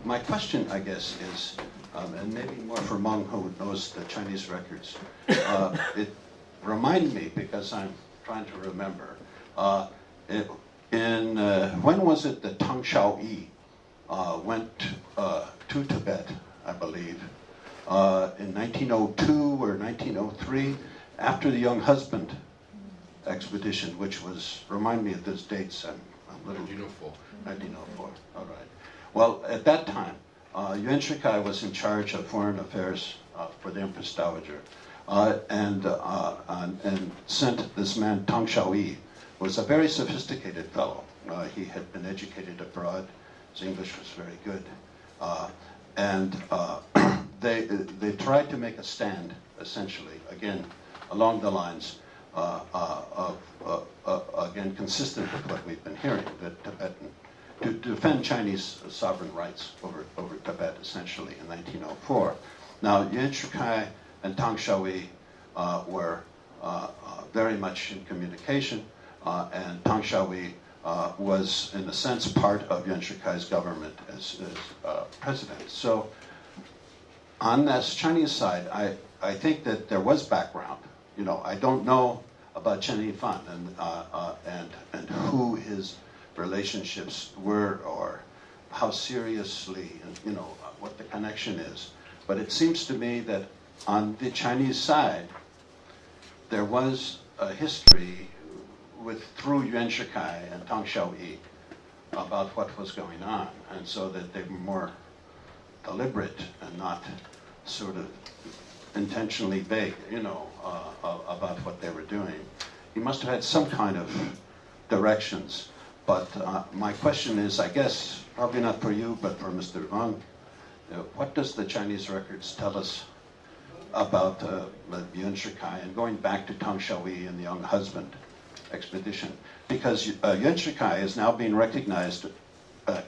my question, I guess, is, and maybe more for Meng, who knows the Chinese records, it reminded me, because I'm trying to remember, when was it that Tang Xiaoyi went to Tibet, I believe, in 1902 or 1903, after the Young Husband expedition, which was, remind me of those dates, I'm a little... 1904. 1904, all right. Well, at that time, Yuan Shikai was in charge of foreign affairs for the Empress Dowager, and sent this man, Tang Xiaoyi, who was a very sophisticated fellow. He had been educated abroad. His English was very good. They tried to make a stand, essentially, again, along the lines again, consistent with what we've been hearing, that Tibetan, to defend Chinese sovereign rights over Tibet, essentially, in 1904. Now, Yuan Shikai and Tang Xiaoyi were very much in communication, and Tang Xiaoyi was, in a sense, part of Yuan Shikai's government as president. So, on this Chinese side, I think that there was background. You know, I don't know about Chen Yifan and who his relationships were, or how seriously, you know, what the connection is. But it seems to me that on the Chinese side, there was a history through Yuan Shikai and Tang Xiaoyi about what was going on, and so that they were more deliberate and not sort of intentionally vague, you know, about what they were doing. He must have had some kind of directions. But my question is, I guess, probably not for you, but for Mr. Wang, what does the Chinese records tell us about Yuan Shikai, and going back to Tang Xiaoyi and the Young Husband expedition? Because Yuan Shikai is now being recognized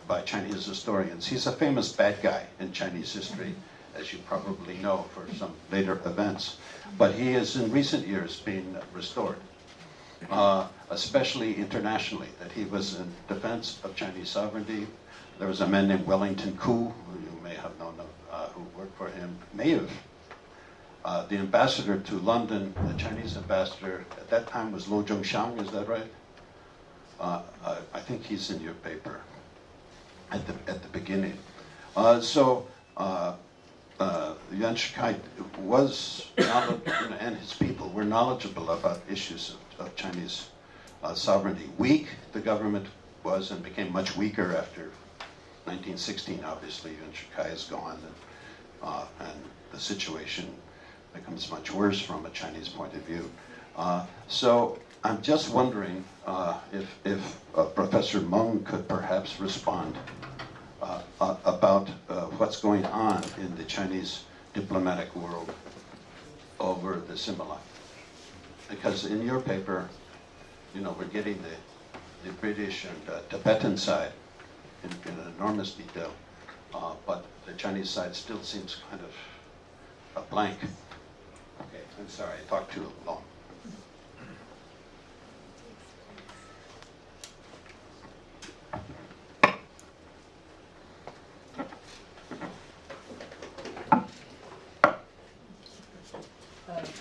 by Chinese historians. He's a famous bad guy in Chinese history, as you probably know, for some later events. But he has, in recent years, been restored, especially internationally, that he was in defense of Chinese sovereignty. There was a man named Wellington Koo, who you may have known, who worked for him, may have. The ambassador to London, the Chinese ambassador, at that time was Lo Zhongxiang, is that right? I think he's in your paper at the beginning. Yuan Shikai was, and his people were knowledgeable about issues of Chinese sovereignty. Weak, the government was, and became much weaker after 1916, obviously. Yuan Shikai is gone, and the situation becomes much worse from a Chinese point of view. So I'm just wondering if Professor Meng could perhaps respond about what's going on in the Chinese diplomatic world over the Simala. Because in your paper, you know, we're getting the British and Tibetan side in enormous detail, but the Chinese side still seems kind of a blank. Okay, I'm sorry, I talked too long.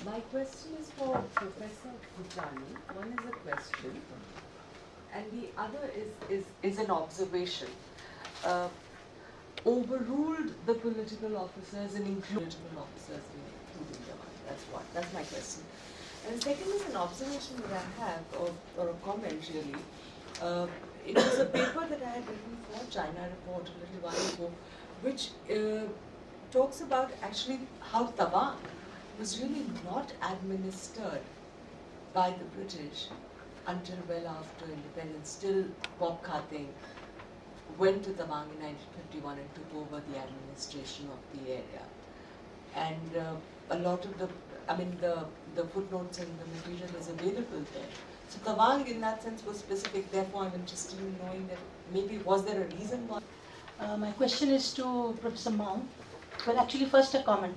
My question is for Professor Bhutani. One is a question, and the other is an observation. Overruled the political officers and included political officers including the one. That's one. That's my question. And the second is an observation that I have, or a comment really. It was a paper that I had written for China Report a little while ago, which talks about actually how Tawang was really not administered by the British until well after independence. Still, Bob Khating went to Tawang in 1951 and took over the administration of the area. And a lot of the footnotes and the material is available there. So Tawang in that sense was specific, therefore I'm interested in knowing that maybe was there a reason why? My question is to Professor Meng. Well, actually first a comment.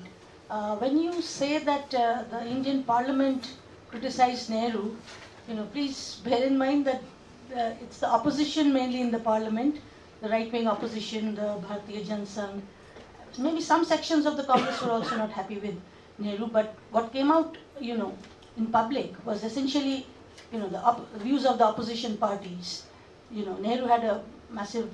When you say that the Indian Parliament criticized Nehru, please bear in mind that it's the opposition mainly in the Parliament the right-wing opposition, the Bharatiya Jan Sangh, maybe some sections of the Congress were also not happy with Nehru, but what came out, in public was essentially, the views of the opposition parties. Nehru had a massive,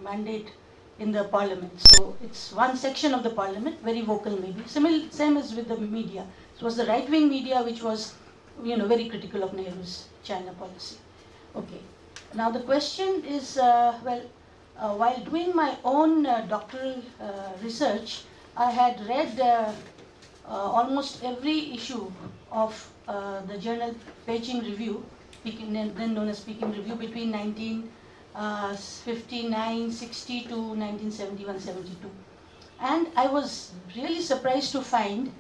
mandate in the parliament. So it's one section of the parliament, very vocal maybe. Same as with the media. It was the right-wing media which was, very critical of Nehru's China policy. Okay. Now the question is, while doing my own doctoral research, I had read almost every issue of the journal Beijing Review, then known as Peking Review, between 1959-60 to 1971-72. And I was really surprised to find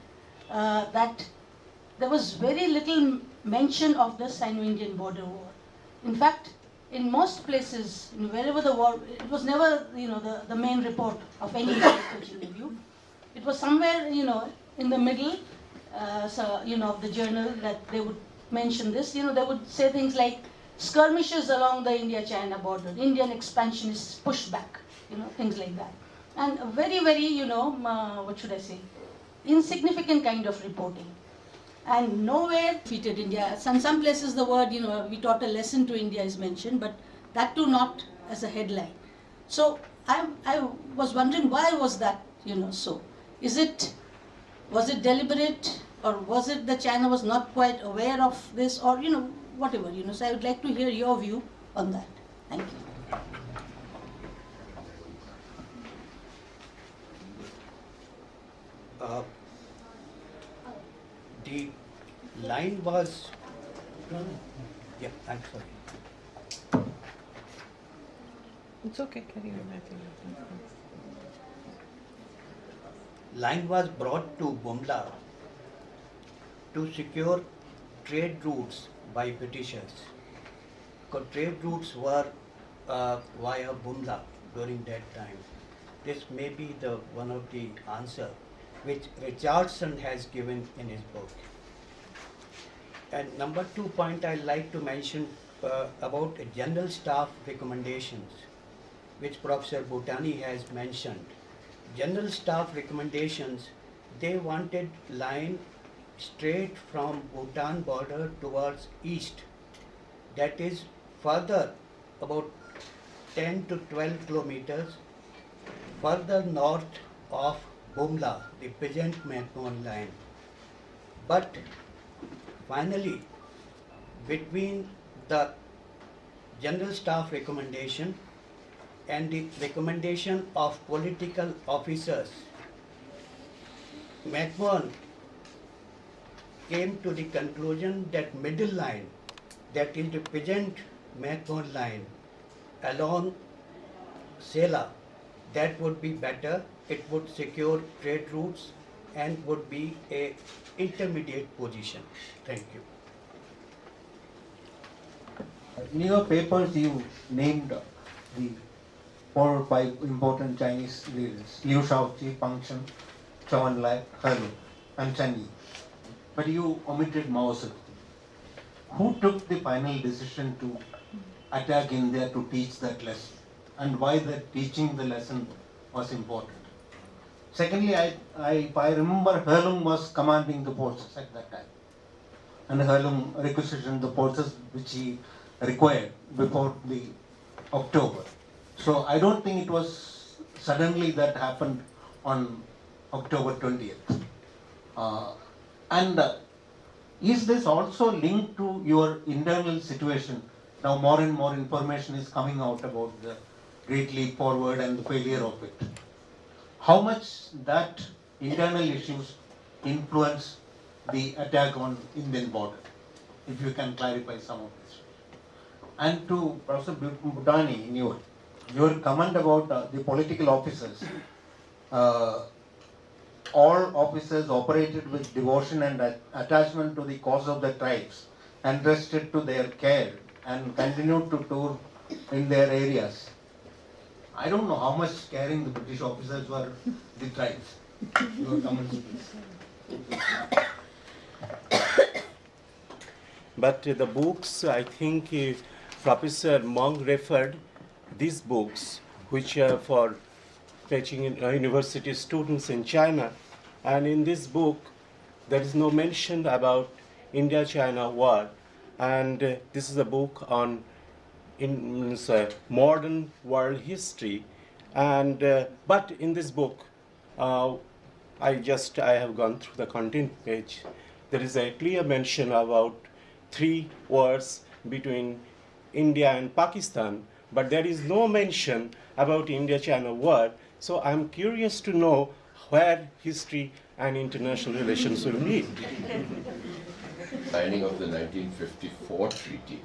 that there was very little mention of the Sino-Indian border war. In fact, in most places, wherever the war, it was never, the main report of any Beijing Review. It was somewhere, in the middle, of the journal that they would mention this. They would say things like skirmishes along the India-China border, Indian expansion is pushed back, things like that. And a very, very, what should I say, insignificant kind of reporting. And nowhere defeated India. In some places the word, we taught a lesson to India is mentioned, but that too not as a headline. So I was wondering, why was that, so? Was it deliberate, or was it that China was not quite aware of this, or, whatever, So I would like to hear your view on that. Thank you. The line was, yeah, I'm sorry. It's okay, carry on. I think. Line was brought to Bumla to secure trade routes by Britishers. Because trade routes were via Bumla during that time. This may be the one of the answer which Richardson has given in his book. And number 2 point I'd like to mention about general staff recommendations, which Professor Bhutani has mentioned. General staff recommendations, they wanted line straight from Bhutan border towards east, that is further about 10 to 12 kilometers further north of Bumla, the present Mekong line. But finally, between the general staff recommendation and the recommendation of political officers, McMahon came to the conclusion that middle line, that is the present McMahon line along Sela, that would be better. It would secure trade routes and would be a intermediate position. Thank you. In your papers, you named the 4 or 5 important Chinese leaders: Liu Shaoqi, Pang Cheng, Zhou Enlai, He Lu, and Chen Yi. But you omitted Mao Zedong. Who took the final decision to attack India to teach that lesson, and why that teaching the lesson was important? Secondly, if I remember, He Lu was commanding the forces at that time, and He Lu requisitioned the forces which he required before the October. So I don't think it was suddenly that happened on October 20th. Is this also linked to your internal situation? Now more and more information is coming out about the Great Leap Forward and the failure of it. How much that internal issues influence the attack on Indian border? If you can clarify some of this. And to Professor Bhutani, in your comment about the political officers, all officers operated with devotion and attachment to the cause of the tribes, entrusted to their care, and continued to tour in their areas. I don't know how much caring the British officers were the tribes. Your comments, please. But the books, I think Professor Meng referred, these books, which are for teaching university students in China. And in this book, there is no mention about India-China war. And this is a book on modern world history. And but in this book, I have gone through the content page. There is a clear mention about 3 wars between India and Pakistan, but there is no mention about India-China war. So I'm curious to know where history and international relations will meet. Signing of the 1954 treaty.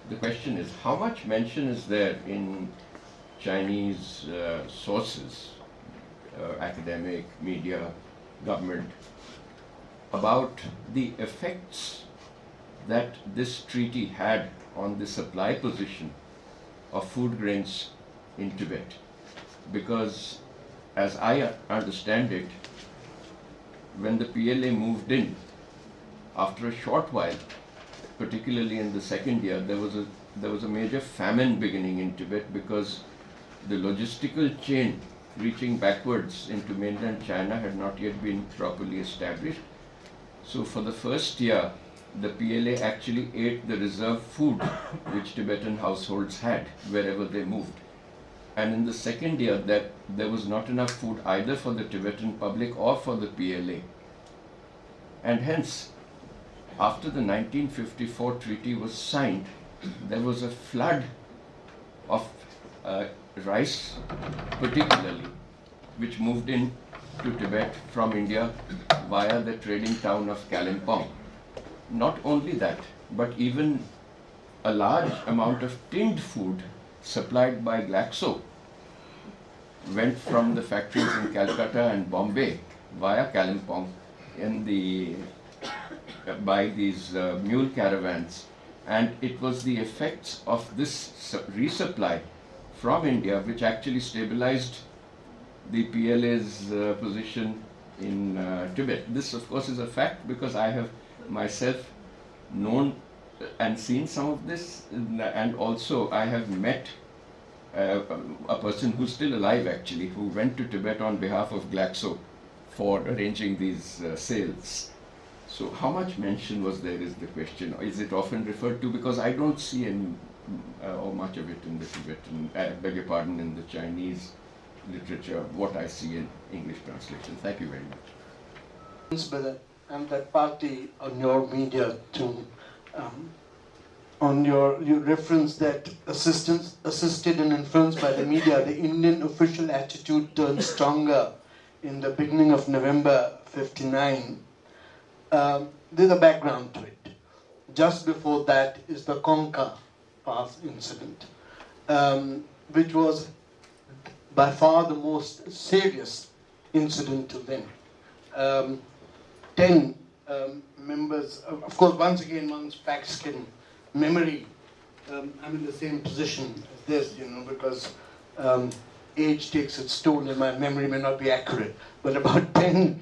The question is, how much mention is there in Chinese sources, academic, media, government, about the effects that this treaty had on the supply position of food grains in Tibet? Because as I understand it, when the PLA moved in, after a short while, particularly in the second year, there was a major famine beginning in Tibet, because the logistical chain reaching backwards into mainland China had not yet been properly established. So for the first year, the PLA actually ate the reserve food which Tibetan households had wherever they moved. And in the second year, that there was not enough food either for the Tibetan public or for the PLA. And hence, after the 1954 treaty was signed, there was a flood of rice, particularly, which moved in to Tibet from India via the trading town of Kalimpong. Not only that, but even a large amount of tinned food supplied by Glaxo went from the factories in Calcutta and Bombay via Kalimpong by these mule caravans, and it was the effects of this resupply from India which actually stabilized the PLA's position in Tibet. This, of course, is a fact because I have myself known and seen some of this, and also I have met a person who's still alive actually, who went to Tibet on behalf of Glaxo for arranging these sales. So how much mention was there is the question. Is it often referred to? Because I don't see any or much of it in the Tibetan, beg your pardon, in the Chinese literature, what I see in English translation. Thank you very much. But and that party on your media too, on your reference that assisted and influenced by the media, the Indian official attitude turned stronger in the beginning of November '59. There's a background to it. Just before that is the Konka Pass incident, which was by far the most serious incident to them. 10 members, of course, once again, one's backskin memory. I'm in the same position as this, because age takes its toll and my memory may not be accurate. But about 10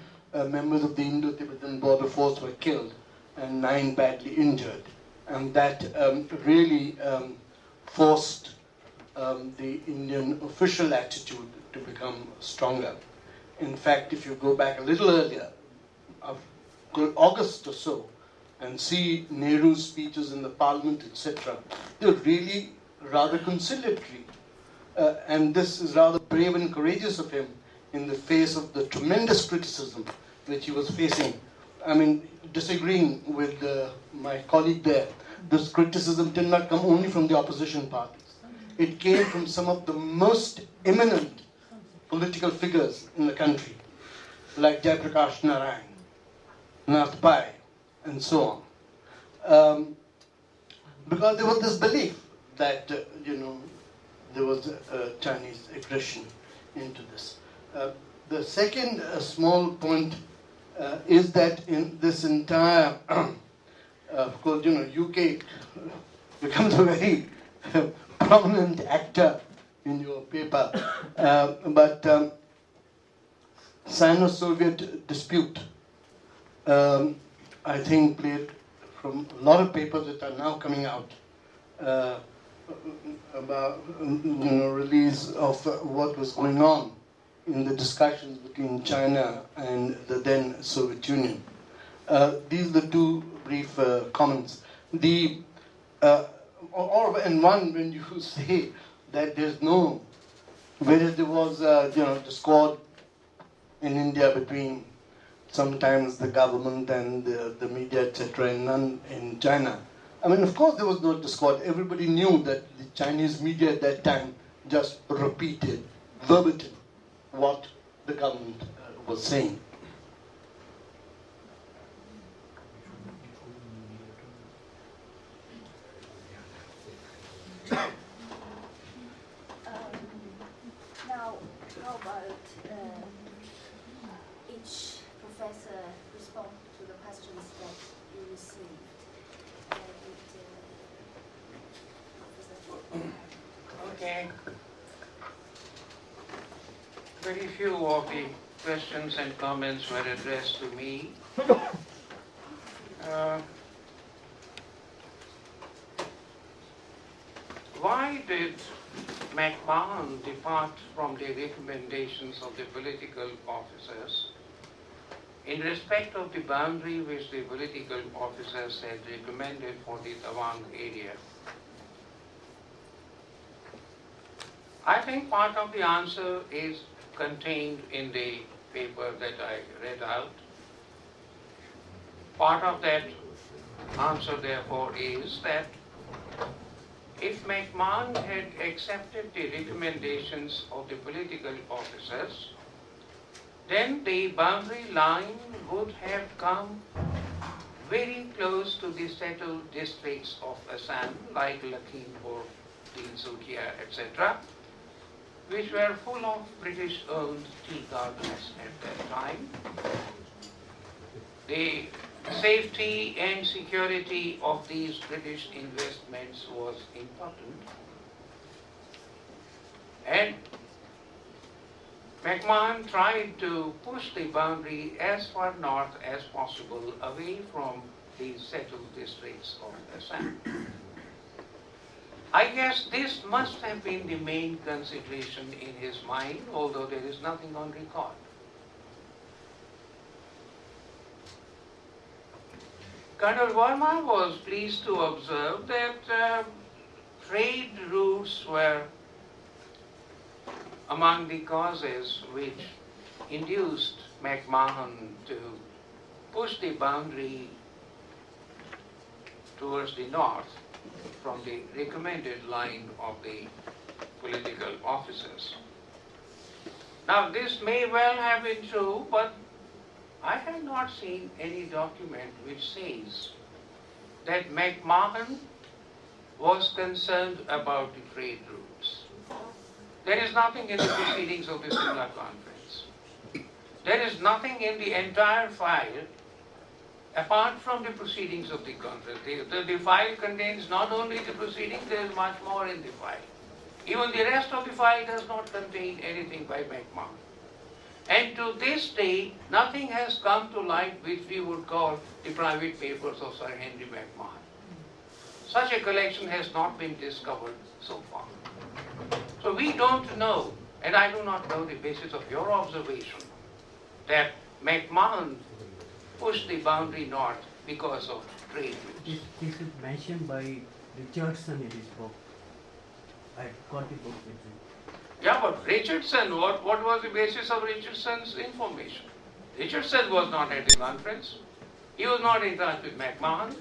members of the Indo-Tibetan border force were killed and 9 badly injured. And that really forced the Indian official attitude to become stronger. In fact, if you go back a little earlier, August or so, and see Nehru's speeches in the parliament, etc., they're really rather conciliatory. And this is rather brave and courageous of him in the face of the tremendous criticism which he was facing. I mean, disagreeing with my colleague there, this criticism did not come only from the opposition parties. It came from some of the most eminent political figures in the country, like Jayaprakash Narayan, Nath Pai, and so on. Because there was this belief that, there was a Chinese aggression into this. The second small point is that in this entire, of course, UK becomes a very prominent actor in your paper, but Sino-Soviet dispute, I think, played from a lot of papers that are now coming out, about release of what was going on in the discussions between China and the then Soviet Union. These are the two brief comments. And one, when you say that there's no, whereas there was discord in India between sometimes the government and the media, etc., and none in China. I mean, of course there was no discord. Everybody knew that the Chinese media at that time just repeated verbatim what the government was saying. Now, how about each professor respond to the questions that you received? Okay. Very few of the questions and comments were addressed to me. Why did McMahon depart from the recommendations of the political officers in respect of the boundary which the political officers had recommended for the Tawang area? I think part of the answer is contained in the paper that I read out. Part of that answer, therefore, is that if McMahon had accepted the recommendations of the political officers, then the boundary line would have come very close to the settled districts of Assam, like Lakhimpur, Tinsukia, etc., which were full of British-owned tea gardens at that time. The safety and security of these British investments was important. And McMahon tried to push the boundary as far north as possible away from the settled districts of Assam. I guess this must have been the main consideration in his mind, although there is nothing on record. Colonel Verma was pleased to observe that trade routes were among the causes which induced McMahon to push the boundary towards the north from the recommended line of the political officers. Now, this may well have been true, but I have not seen any document which says that McMahon was concerned about the trade routes. There is nothing in the proceedings of the Simla Conference. There is nothing in the entire file apart from the proceedings of the conference. The file contains not only the proceedings, there is much more in the file. Even the rest of the file does not contain anything by McMahon. And to this day, nothing has come to light which we would call the private papers of Sir Henry McMahon. Such a collection has not been discovered so far. So we don't know, and I do not know the basis of your observation, that McMahon pushed the boundary north because of trade routes. This is mentioned by Richardson in his book. I got the book with me. Yeah, but Richardson, what was the basis of Richardson's information? Richardson was not at the conference. He was not in touch with McMahon.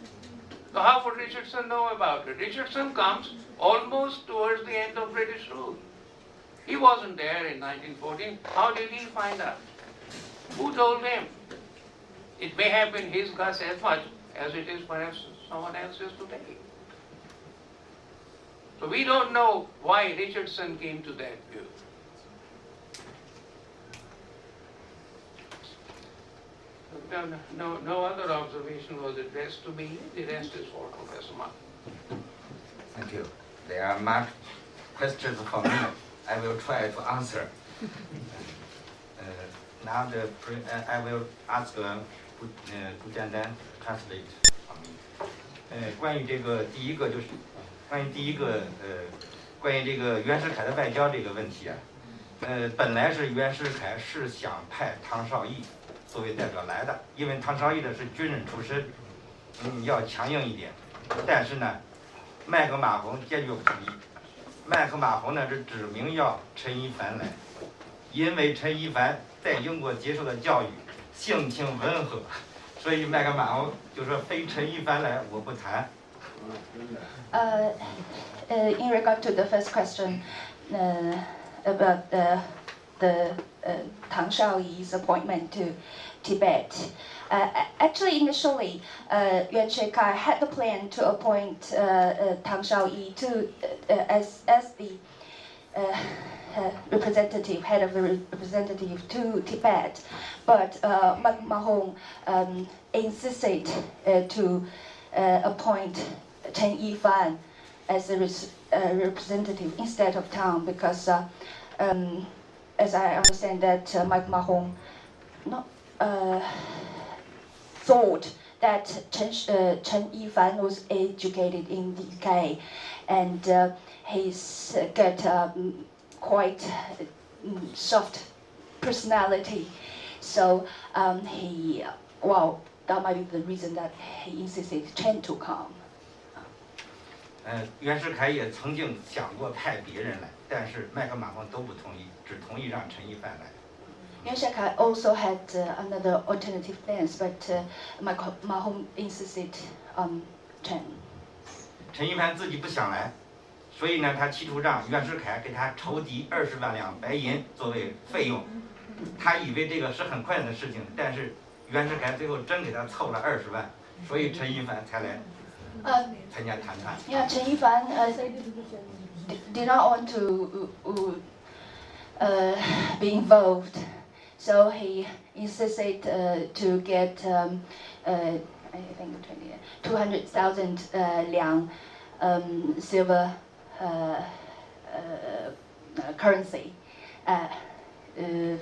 So how would Richardson know about it? Richardson comes almost towards the end of British rule. He wasn't there in 1914. How did he find out? Who told him? It may have been his guess as much as it is perhaps someone else's today. So we don't know why Richardson came to that view. No other observation was addressed to me. The rest is for Professor Mark. Thank you. There are much questions for me. I will try to answer. Now I will ask Zhu Dandan translate for me. 关于这个第一个就是关于第一个关于这个袁世凯的外交这个问题啊，本来是袁世凯是想派汤绍义作为代表来的，因为汤绍义呢是军人出身，要强硬一点。但是呢，麦克马洪坚决不同意。麦克马洪呢是指明要陈一凡来，因为陈一凡在英国接受的教育性情温和，所以麦克马洪就说非陈一凡来我不谈。In regard to the first question about the Tang Shaoyi's appointment to Tibet, actually initially Yuan Shikai had the plan to appoint Tang Shaoyi to as the representative, head of the representative to Tibet, but Mahong insisted to appoint Chen Yifan as a representative instead of Tang, because as I understand that Mike Mahong thought that Chen Yifan was educated in the UK, and he's got quite soft personality, so that might be the reason that he insisted Chen to come. 袁世凯也曾经想过派别人来，但是麦克马洪都不同意，只同意让陈一帆来。Yuan Shikai also had another alternative plans, but Mahong insisted on Chen. 陈一帆自己不想来，所以呢，他企图让袁世凯给他筹集20万两白银作为费用。他以为这个是很困难的事情，但是袁世凯最后真给他凑了20万，所以陈一帆才来参加谈判。Yeah, Chen Yifan did not want to be involved, so he insisted to get I think 200,000 liang silver currency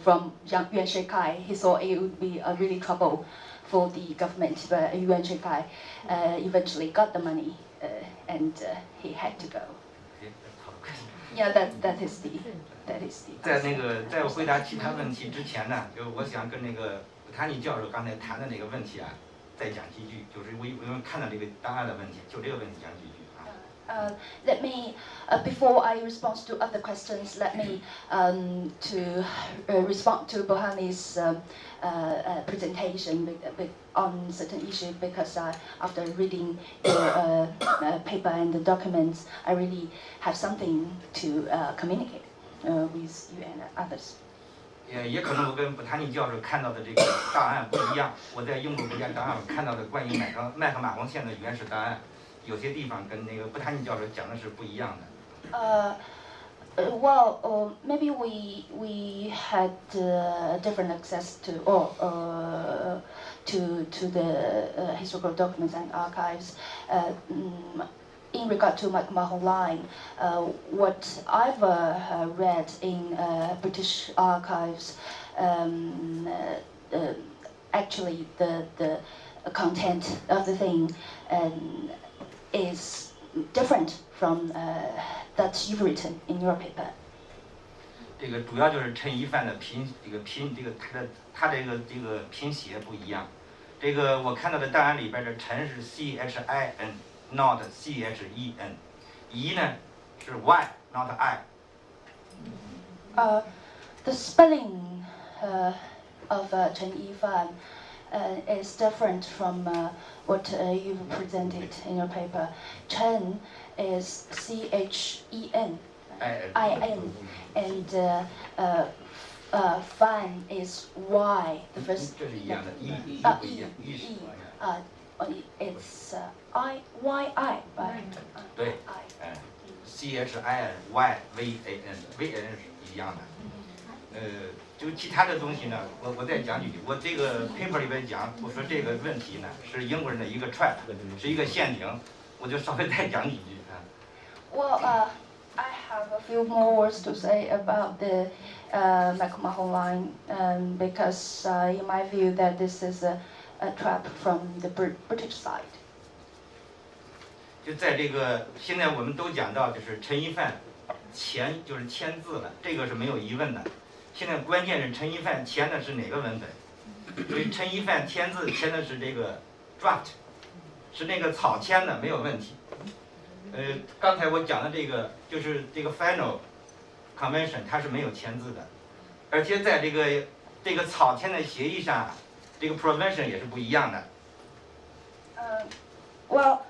from Yuan Shikai. He thought it would be a really trouble for the government, but Yuan Shikai eventually got the money and he had to go. Yeah, that is the. 在回答其他问题之前呢，就我想跟那个Bhutani教授刚才谈的那个问题啊，再讲几句，就是我看到这个档案的问题，就这个问题讲几句啊。Let me, before I respond to other questions, let me to respond to Bhutani's presentation on certain issues, because after reading your paper and the documents, I really have something to communicate with you and others. 也可能我跟Bhutani教授看到的这个档案不一样。我在英国国家档案看到的关于麦克马洪线的原始档案，有些地方跟那个Bhutani教授讲的是不一样的。Well, maybe we had different access to to the historical documents and archives. In regard to Mahong line, what I've read in British archives, actually the content of the thing is different from that you've written in your paper. 这个主要就是陈一帆的他这个拼写不一样。这个我看到的档案里边的陈是 CHIN。Not CHEN， 宜呢是 Y not I。The spelling of Chen Yifan is different from what you've presented in your paper. Chen is CHEN, IN, and Fan is Y. The first. 这是一样的，It's IYI, right? 对，CHINYVAN 是一样的。就其他的东西呢，我再讲几句。我这个 paper 里边讲，我说这个问题呢是英国人的一个 trap， 是一个陷阱，我就稍微再讲几句啊。Well, I have a few more words to say about the Mahong line, because in my view that this is a trap from the British side. 就在这个现在我们都讲到，就是陈一范签就是签字了，这个是没有疑问的。现在关键是陈一范签的是哪个文本？所以陈一范签字签的是这个 draft， 是那个草签的，没有问题。刚才我讲的这个就是这个 final convention， 它是没有签字的，而且在这个草签的协议上，这个 provision 也是不一样的。Well,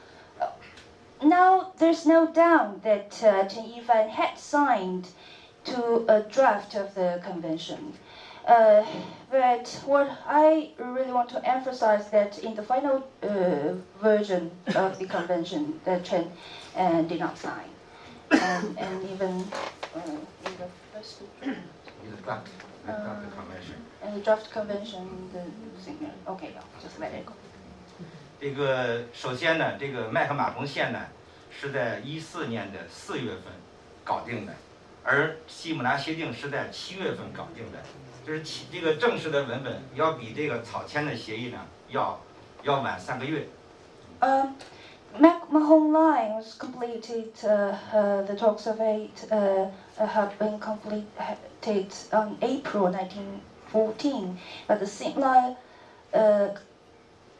now there's no doubt that Chen Yifan had signed to a draft of the convention. But what I really want to emphasize that in the final version of the convention, that Chen did not sign, and even in the first draft convention. And the draft convention, the signature. Okay, just let it go. 这个首先呢，这个麦克马洪线呢是在14年的4月份搞定的，而西姆拉协定是在7月份搞定的，就是这个正式的文本要比这个草签的协议呢要晚3个月。Mahon Line was completed. The talks of it have been completed on April 1914, but the Simla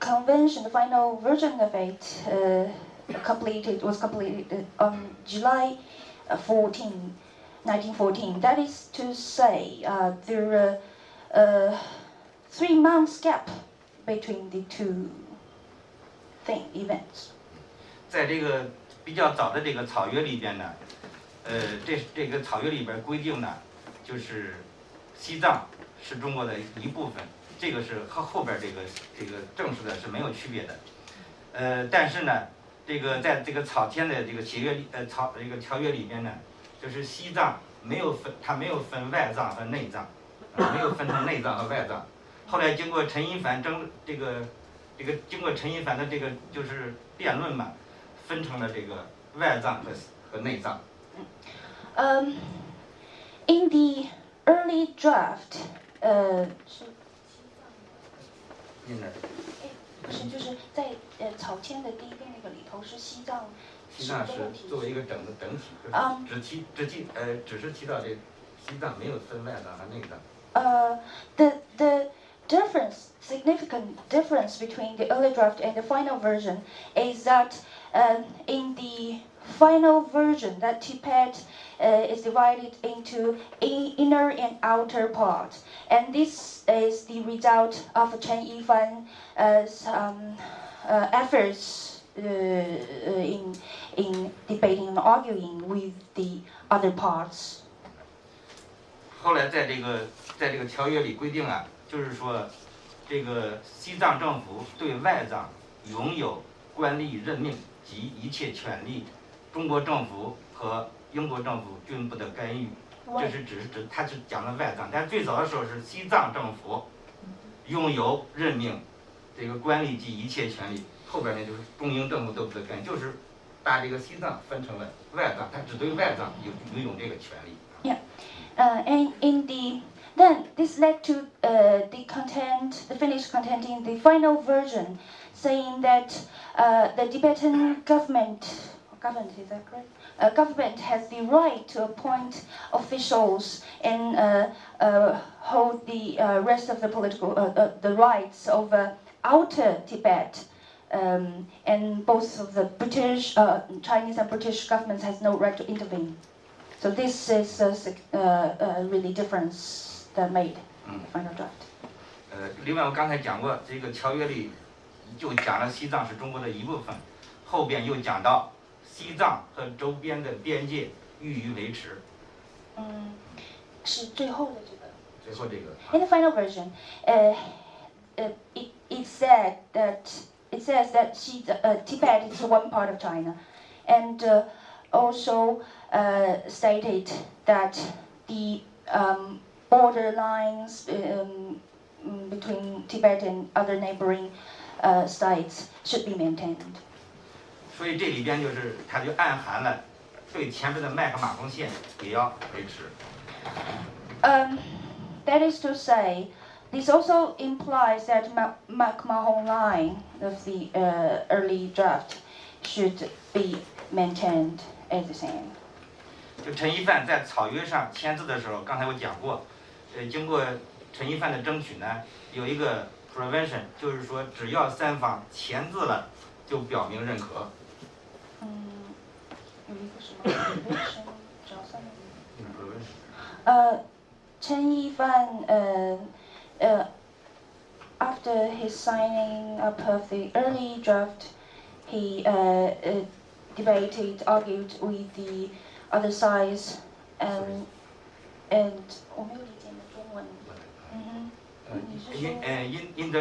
Convention, the final version of it, was completed on July 14, 1914. That is to say, there are 3 months gap between the two events. 在这个比较早的这个草约里边呢，这个草约里边规定呢，就是西藏是中国的一部分。这个是和后边这个正式的是没有区别的，但是呢，这个在这个草签的这个协约这个条约里边呢，就是西藏它没有分外藏和内藏，没有分成内藏和外藏。后来经过陈一凡经过陈一凡的这个就是辩论嘛，分成了这个外藏和内藏。In the early draft, 不是，就是在草签的第一个那个里头是西藏。西藏是作为一个整体，只是提到这西藏没有分外藏和内藏。The significant difference between the early draft and the final version is that in the final version, that Tibet is divided into inner and outer part, and this is the result of Chen Yifan's efforts in debating and arguing with the other parts. 后来在这个条约里规定啊，就是说，这个西藏政府对外藏拥有官吏任命及一切权利，中国政府和英国政府均不得干预。这是他是讲的外藏，但最早的时候是西藏政府拥有任命这个官吏及一切权利，后边呢就是中英政府都不得干预，就是把这个西藏分成了外藏，他只对外藏拥有这个权利。Yeah, and then this led to the finished content in the final version, saying that the Tibetan government, is that correct? Government has the right to appoint officials and hold the rest of the political the rights over outer Tibet, and both of the British, Chinese and British governments has no right to intervene. So this is a really difference that made final draft. 另外我刚才讲过，这个条约里就讲了西藏是中国的一部分，后边又讲到西藏和周边的边界予以维持。是最后的这个。最后这个。In the final version, it says that Tibet is one part of China, and also stated that the border lines between Tibet and other neighboring states should be maintained. 所以这里边就是它就暗含了对前面的麦克马洪线也要维持。That is to say, this also implies that McMahon line of the early draft should be maintained as the same. 就陈一范在草约上签字的时候，刚才我讲过，经过陈一范的争取呢，有一个 provision， 就是说只要三方签字了，就表明认可。有一个什么 provision？ 只要三方。陈一范after his signing up of the early draft, he debated, argued with the other sides, and 我没有理解你的中文。In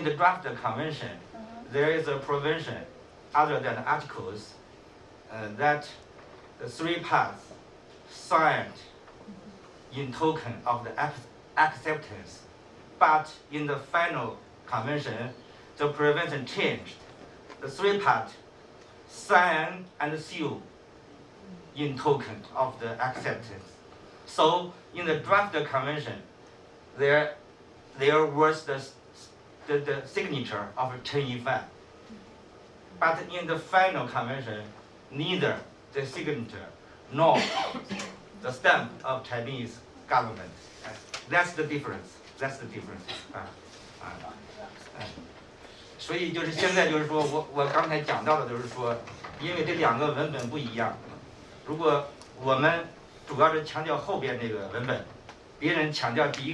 the draft convention, there is a provision, other than articles, that the three parts signed in token of the acceptance. But in the final convention, the provision changed. The three parts sign and seal in token of the acceptance. So in the draft convention, there was the signature of Chen Yifan. But in the final convention, neither the signature nor the stamp of Chinese government. That's the difference. That's the difference. 所以就是现在就是说我刚才讲到的就是说，因为这两个文本不一样，如果我们主要是强调后边这个文本，别人强调第一个。